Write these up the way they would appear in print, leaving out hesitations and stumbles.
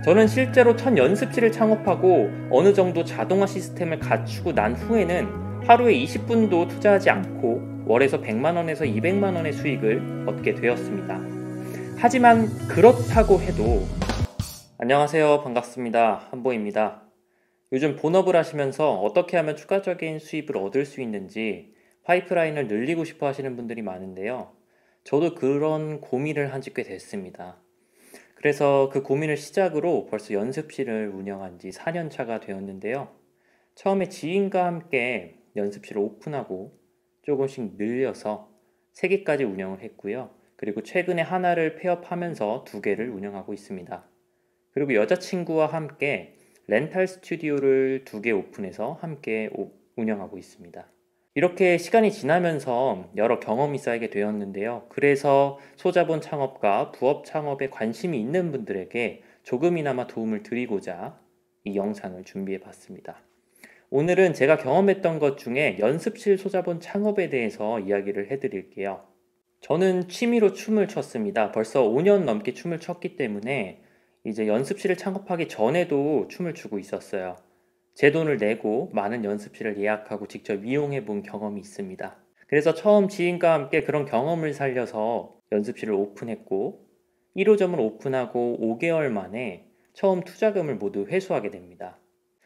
저는 실제로 첫 연습실을 창업하고 어느 정도 자동화 시스템을 갖추고 난 후에는 하루에 20분도 투자하지 않고 월에서 100만 원에서 200만 원의 수익을 얻게 되었습니다. 하지만 그렇다고 해도 안녕하세요. 반갑습니다. 한보입니다. 요즘 본업을 하시면서 어떻게 하면 추가적인 수입을 얻을 수 있는지 파이프라인을 늘리고 싶어 하시는 분들이 많은데요. 저도 그런 고민을 한 지 꽤 됐습니다. 그래서 그 고민을 시작으로 벌써 연습실을 운영한 지 4년 차가 되었는데요. 처음에 지인과 함께 연습실을 오픈하고 조금씩 늘려서 3개까지 운영을 했고요. 그리고 최근에 하나를 폐업하면서 2개를 운영하고 있습니다. 그리고 여자친구와 함께 렌탈 스튜디오를 2개 오픈해서 함께 운영하고 있습니다. 이렇게 시간이 지나면서 여러 경험이 쌓이게 되었는데요. 그래서 소자본 창업과 부업 창업에 관심이 있는 분들에게 조금이나마 도움을 드리고자 이 영상을 준비해 봤습니다. 오늘은 제가 경험했던 것 중에 연습실 소자본 창업에 대해서 이야기를 해드릴게요. 저는 취미로 춤을 췄습니다. 벌써 5년 넘게 춤을 췄기 때문에 이제 연습실을 창업하기 전에도 춤을 추고 있었어요. 제 돈을 내고 많은 연습실을 예약하고 직접 이용해 본 경험이 있습니다. 그래서 처음 지인과 함께 그런 경험을 살려서 연습실을 오픈했고 1호점을 오픈하고 5개월 만에 처음 투자금을 모두 회수하게 됩니다.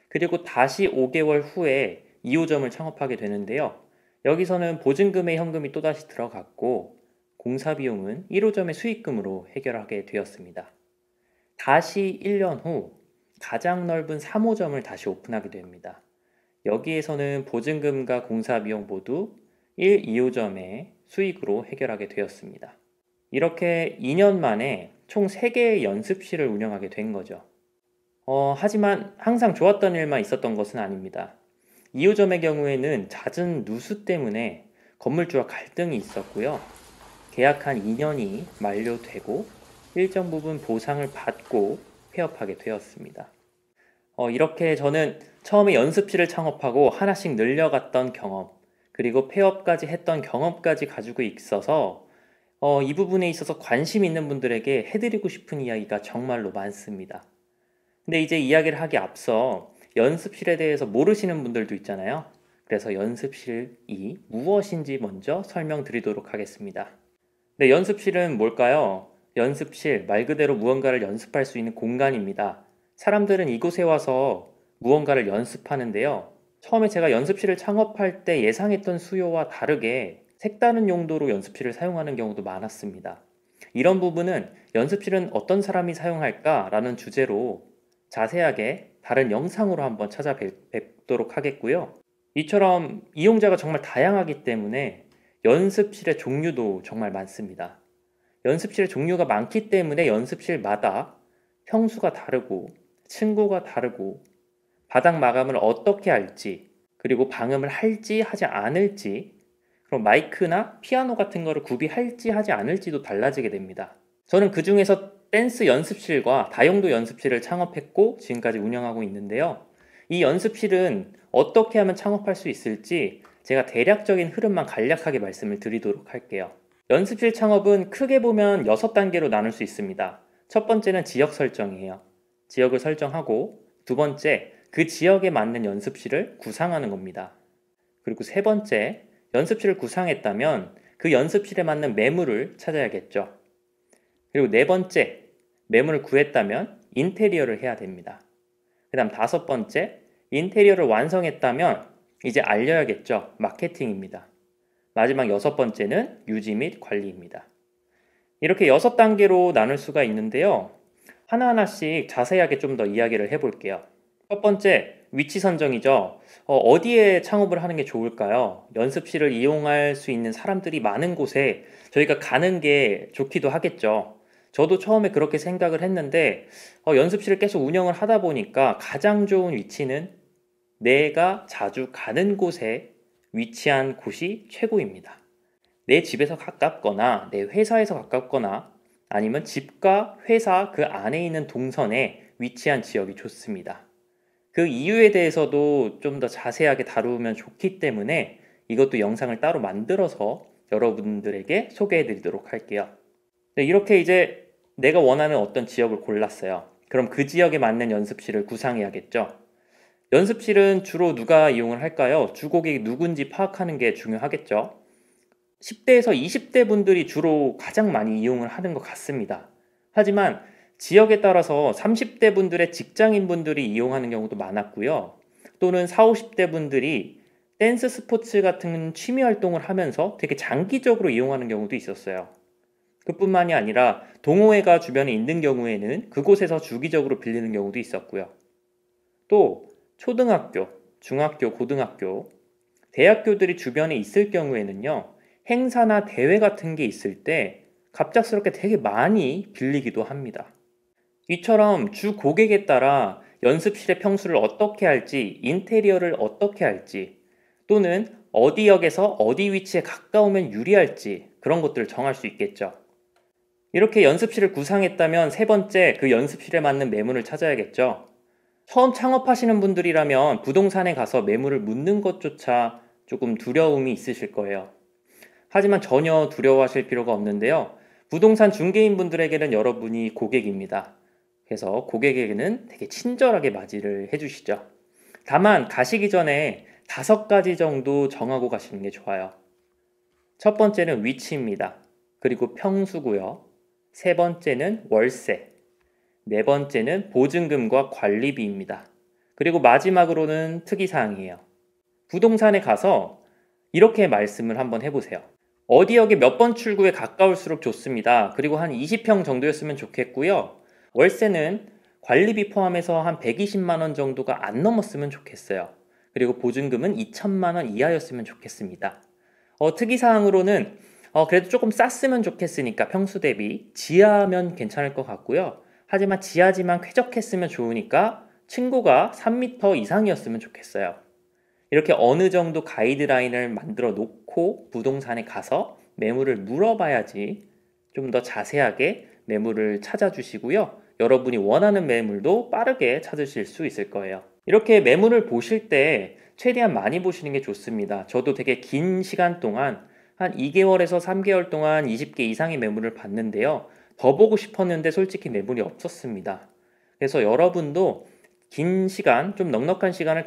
그리고 다시 5개월 후에 2호점을 창업하게 되는데요. 여기서는 보증금의 현금이 또다시 들어갔고 공사 비용은 1호점의 수익금으로 해결하게 되었습니다. 다시 1년 후 가장 넓은 3호점을 다시 오픈하게 됩니다. 여기에서는 보증금과 공사 비용 모두 1, 2호점의 수익으로 해결하게 되었습니다. 이렇게 2년 만에 총 3개의 연습실을 운영하게 된 거죠. 하지만 항상 좋았던 일만 있었던 것은 아닙니다. 2호점의 경우에는 잦은 누수 때문에 건물주와 갈등이 있었고요. 계약한 2년이 만료되고 일정 부분 보상을 받고 폐업하게 되었습니다. 이렇게 저는 처음에 연습실을 창업하고 하나씩 늘려갔던 경험, 그리고 폐업까지 했던 경험까지 가지고 있어서 이 부분에 있어서 관심 있는 분들에게 해드리고 싶은 이야기가 정말로 많습니다. 근데 이제 이야기를 하기 앞서 연습실에 대해서 모르시는 분들도 있잖아요. 그래서 연습실이 무엇인지 먼저 설명드리도록 하겠습니다. 네, 연습실은 뭘까요? 연습실, 말 그대로 무언가를 연습할 수 있는 공간입니다. 사람들은 이곳에 와서 무언가를 연습하는데요. 처음에 제가 연습실을 창업할 때 예상했던 수요와 다르게 색다른 용도로 연습실을 사용하는 경우도 많았습니다. 이런 부분은 연습실은 어떤 사람이 사용할까? 라는 주제로 자세하게 다른 영상으로 한번 찾아뵙도록 하겠고요. 이처럼 이용자가 정말 다양하기 때문에 연습실의 종류도 정말 많습니다. 연습실의 종류가 많기 때문에 연습실마다 평수가 다르고 층고가 다르고 바닥 마감을 어떻게 할지, 그리고 방음을 할지 하지 않을지, 그럼 마이크나 피아노 같은 거를 구비할지 하지 않을지도 달라지게 됩니다. 저는 그 중에서 댄스 연습실과 다용도 연습실을 창업했고 지금까지 운영하고 있는데요. 이 연습실은 어떻게 하면 창업할 수 있을지 제가 대략적인 흐름만 간략하게 말씀을 드리도록 할게요. 연습실 창업은 크게 보면 6단계로 나눌 수 있습니다. 첫 번째는 지역 설정이에요. 지역을 설정하고, 두 번째, 그 지역에 맞는 연습실을 구상하는 겁니다. 그리고 세 번째, 연습실을 구상했다면 그 연습실에 맞는 매물을 찾아야겠죠. 그리고 네 번째, 매물을 구했다면 인테리어를 해야 됩니다. 그 다음 5번째, 인테리어를 완성했다면 이제 알려야겠죠. 마케팅입니다. 마지막 6번째는 유지 및 관리입니다. 이렇게 6단계로 나눌 수가 있는데요. 하나하나씩 자세하게 좀 더 이야기를 해볼게요. 첫 번째, 위치 선정이죠. 어디에 창업을 하는 게 좋을까요? 연습실을 이용할 수 있는 사람들이 많은 곳에 저희가 가는 게 좋기도 하겠죠. 저도 처음에 그렇게 생각을 했는데 연습실을 계속 운영을 하다 보니까 가장 좋은 위치는 내가 자주 가는 곳에 위치한 곳이 최고입니다. 내 집에서 가깝거나 내 회사에서 가깝거나 아니면 집과 회사 그 안에 있는 동선에 위치한 지역이 좋습니다. 그 이유에 대해서도 좀 더 자세하게 다루면 좋기 때문에 이것도 영상을 따로 만들어서 여러분들에게 소개해 드리도록 할게요. 네, 이렇게 이제 내가 원하는 어떤 지역을 골랐어요. 그럼 그 지역에 맞는 연습실을 구상해야겠죠. 연습실은 주로 누가 이용을 할까요? 주고객이 누군지 파악하는 게 중요하겠죠. 10대에서 20대 분들이 주로 가장 많이 이용을 하는 것 같습니다. 하지만 지역에 따라서 30대 분들의 직장인 분들이 이용하는 경우도 많았고요. 또는 40, 50대 분들이 댄스 스포츠 같은 취미 활동을 하면서 되게 장기적으로 이용하는 경우도 있었어요. 그뿐만이 아니라 동호회가 주변에 있는 경우에는 그곳에서 주기적으로 빌리는 경우도 있었고요. 또 초등학교, 중학교, 고등학교, 대학교들이 주변에 있을 경우에는요. 행사나 대회 같은 게 있을 때 갑작스럽게 되게 많이 빌리기도 합니다. 이처럼 주 고객에 따라 연습실의 평수를 어떻게 할지, 인테리어를 어떻게 할지, 또는 어디 역에서 어디 위치에 가까우면 유리할지 그런 것들을 정할 수 있겠죠. 이렇게 연습실을 구상했다면 세 번째, 그 연습실에 맞는 매물을 찾아야겠죠. 처음 창업하시는 분들이라면 부동산에 가서 매물을 묻는 것조차 조금 두려움이 있으실 거예요. 하지만 전혀 두려워하실 필요가 없는데요. 부동산 중개인 분들에게는 여러분이 고객입니다. 그래서 고객에게는 되게 친절하게 맞이를 해주시죠. 다만 가시기 전에 5가지 정도 정하고 가시는 게 좋아요. 첫 번째는 위치입니다. 그리고 평수고요. 세 번째는 월세. 네 번째는 보증금과 관리비입니다. 그리고 마지막으로는 특이사항이에요. 부동산에 가서 이렇게 말씀을 한번 해보세요. 어디 역에 몇 번 출구에 가까울수록 좋습니다. 그리고 한 20평 정도였으면 좋겠고요. 월세는 관리비 포함해서 한 120만 원 정도가 안 넘었으면 좋겠어요. 그리고 보증금은 2천만 원 이하였으면 좋겠습니다. 특이사항으로는 그래도 조금 쌌으면 좋겠으니까 평수 대비 지하면 괜찮을 것 같고요. 하지만 지하지만 쾌적했으면 좋으니까 층고가 3m 이상이었으면 좋겠어요. 이렇게 어느 정도 가이드라인을 만들어 놓고 부동산에 가서 매물을 물어봐야지 좀 더 자세하게 매물을 찾아주시고요. 여러분이 원하는 매물도 빠르게 찾으실 수 있을 거예요. 이렇게 매물을 보실 때 최대한 많이 보시는 게 좋습니다. 저도 되게 긴 시간 동안 한 2개월에서 3개월 동안 20개 이상의 매물을 봤는데요. 더 보고 싶었는데 솔직히 매물이 없었습니다. 그래서 여러분도 긴 시간, 좀 넉넉한 시간을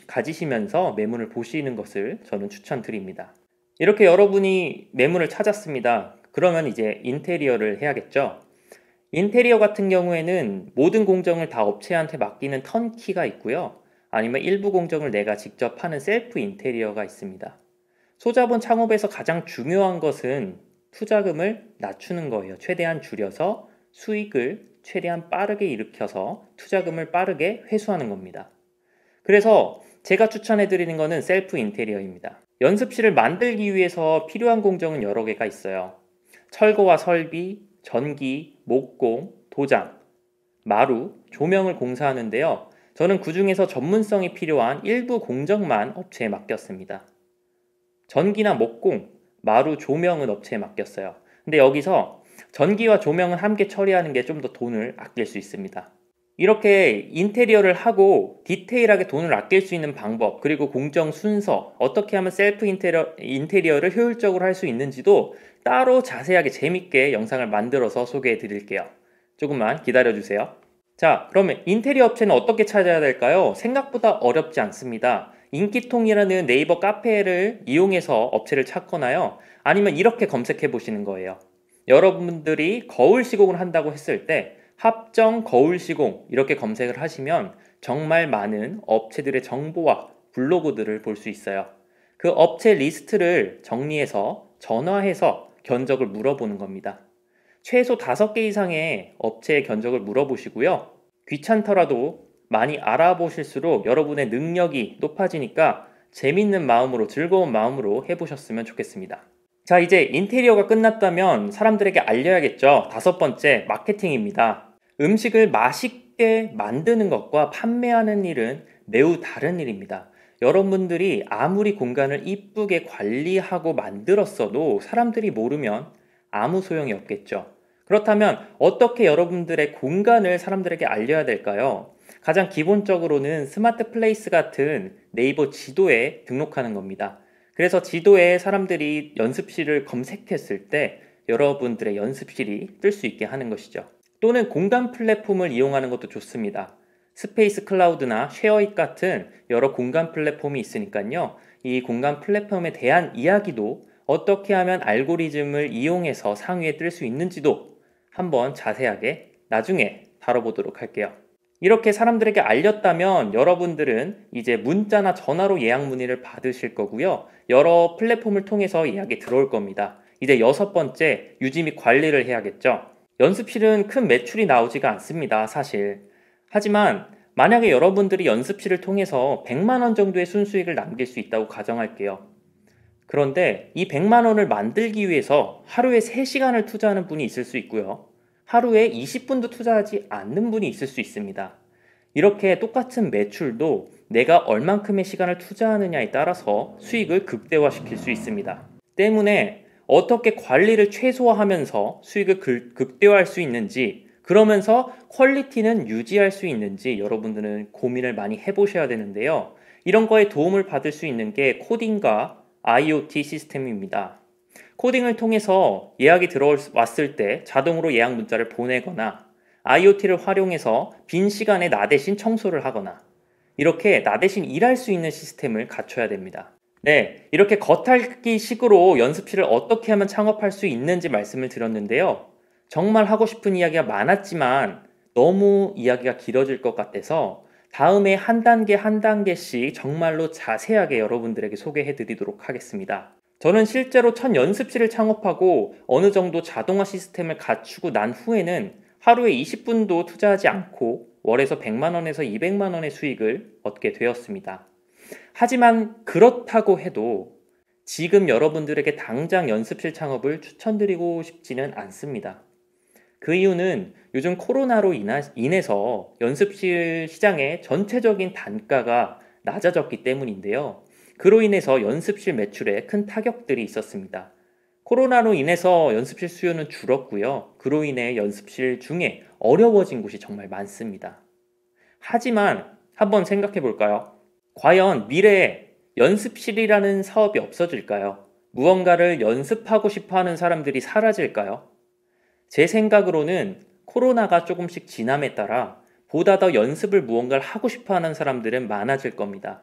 가지시면서 매물을 보시는 것을 저는 추천드립니다. 이렇게 여러분이 매물을 찾았습니다. 그러면 이제 인테리어를 해야겠죠. 인테리어 같은 경우에는 모든 공정을 다 업체한테 맡기는 턴키가 있고요. 아니면 일부 공정을 내가 직접 하는 셀프 인테리어가 있습니다. 소자본 창업에서 가장 중요한 것은 투자금을 낮추는 거예요. 최대한 줄여서 수익을 최대한 빠르게 일으켜서 투자금을 빠르게 회수하는 겁니다. 그래서 제가 추천해드리는 것은 셀프 인테리어입니다. 연습실을 만들기 위해서 필요한 공정은 여러 개가 있어요. 철거와 설비, 전기, 목공, 도장, 마루, 조명을 공사하는데요. 저는 그 중에서 전문성이 필요한 일부 공정만 업체에 맡겼습니다. 전기나 목공, 마루, 조명은 업체에 맡겼어요. 근데 여기서 전기와 조명은 함께 처리하는 게 좀 더 돈을 아낄 수 있습니다. 이렇게 인테리어를 하고 디테일하게 돈을 아낄 수 있는 방법, 그리고 공정 순서, 어떻게 하면 셀프 인테리어를 효율적으로 할 수 있는지도 따로 자세하게 재밌게 영상을 만들어서 소개해 드릴게요. 조금만 기다려 주세요. 자, 그러면 인테리어 업체는 어떻게 찾아야 될까요? 생각보다 어렵지 않습니다. 인기통이라는 네이버 카페를 이용해서 업체를 찾거나요. 아니면 이렇게 검색해 보시는 거예요. 여러분들이 거울 시공을 한다고 했을 때 합정 거울 시공 이렇게 검색을 하시면 정말 많은 업체들의 정보와 블로그들을 볼 수 있어요. 그 업체 리스트를 정리해서 전화해서 견적을 물어보는 겁니다. 최소 5개 이상의 업체의 견적을 물어보시고요. 귀찮더라도 많이 알아보실수록 여러분의 능력이 높아지니까 재밌는 마음으로, 즐거운 마음으로 해보셨으면 좋겠습니다. 자, 이제 인테리어가 끝났다면 사람들에게 알려야겠죠. 5번째, 마케팅입니다. 음식을 맛있게 만드는 것과 판매하는 일은 매우 다른 일입니다. 여러분들이 아무리 공간을 이쁘게 관리하고 만들었어도 사람들이 모르면 아무 소용이 없겠죠. 그렇다면 어떻게 여러분들의 공간을 사람들에게 알려야 될까요? 가장 기본적으로는 스마트 플레이스 같은 네이버 지도에 등록하는 겁니다. 그래서 지도에 사람들이 연습실을 검색했을 때 여러분들의 연습실이 뜰 수 있게 하는 것이죠. 또는 공간 플랫폼을 이용하는 것도 좋습니다. 스페이스 클라우드나 쉐어잇 같은 여러 공간 플랫폼이 있으니까요. 이 공간 플랫폼에 대한 이야기도 어떻게 하면 알고리즘을 이용해서 상위에 뜰 수 있는지도 한번 자세하게 나중에 다뤄보도록 할게요. 이렇게 사람들에게 알렸다면 여러분들은 이제 문자나 전화로 예약 문의를 받으실 거고요. 여러 플랫폼을 통해서 예약이 들어올 겁니다. 이제 6번째, 유지 및 관리를 해야겠죠. 연습실은 큰 매출이 나오지가 않습니다, 사실. 하지만 만약에 여러분들이 연습실을 통해서 100만 원 정도의 순수익을 남길 수 있다고 가정할게요. 그런데 이 100만 원을 만들기 위해서 하루에 3시간을 투자하는 분이 있을 수 있고요. 하루에 20분도 투자하지 않는 분이 있을 수 있습니다. 이렇게 똑같은 매출도 내가 얼만큼의 시간을 투자하느냐에 따라서 수익을 극대화시킬 수 있습니다. 때문에 어떻게 관리를 최소화하면서 수익을 극대화할 수 있는지, 그러면서 퀄리티는 유지할 수 있는지 여러분들은 고민을 많이 해보셔야 되는데요. 이런 거에 도움을 받을 수 있는 게 코딩과 IoT 시스템입니다. 코딩을 통해서 예약이 들어왔을 때 자동으로 예약 문자를 보내거나 IoT를 활용해서 빈 시간에 나 대신 청소를 하거나 이렇게 나 대신 일할 수 있는 시스템을 갖춰야 됩니다. 네, 이렇게 겉핥기 식으로 연습실을 어떻게 하면 창업할 수 있는지 말씀을 드렸는데요. 정말 하고 싶은 이야기가 많았지만 너무 이야기가 길어질 것 같아서 다음에 한 단계 한 단계씩 정말로 자세하게 여러분들에게 소개해 드리도록 하겠습니다. 저는 실제로 첫 연습실을 창업하고 어느 정도 자동화 시스템을 갖추고 난 후에는 하루에 20분도 투자하지 않고 월에서 100만 원에서 200만 원의 수익을 얻게 되었습니다. 하지만 그렇다고 해도 지금 여러분들에게 당장 연습실 창업을 추천드리고 싶지는 않습니다. 그 이유는 요즘 코로나로 인해서 연습실 시장의 전체적인 단가가 낮아졌기 때문인데요. 그로 인해서 연습실 매출에 큰 타격들이 있었습니다. 코로나로 인해서 연습실 수요는 줄었고요. 그로 인해 연습실 중에 어려워진 곳이 정말 많습니다. 하지만 한번 생각해 볼까요? 과연 미래에 연습실이라는 사업이 없어질까요? 무언가를 연습하고 싶어 하는 사람들이 사라질까요? 제 생각으로는 코로나가 조금씩 지남에 따라 보다 더 연습을 무언가를 하고 싶어 하는 사람들은 많아질 겁니다.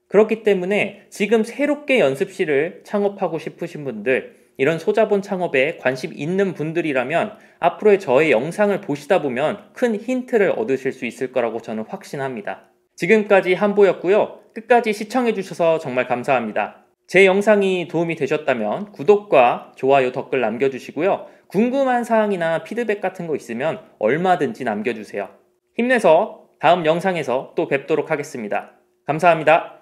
그렇기 때문에 지금 새롭게 연습실을 창업하고 싶으신 분들, 이런 소자본 창업에 관심 있는 분들이라면 앞으로의 저의 영상을 보시다 보면 큰 힌트를 얻으실 수 있을 거라고 저는 확신합니다. 지금까지 한보였고요. 끝까지 시청해주셔서 정말 감사합니다. 제 영상이 도움이 되셨다면 구독과 좋아요, 댓글 남겨주시고요. 궁금한 사항이나 피드백 같은 거 있으면 얼마든지 남겨주세요. 힘내서 다음 영상에서 또 뵙도록 하겠습니다. 감사합니다.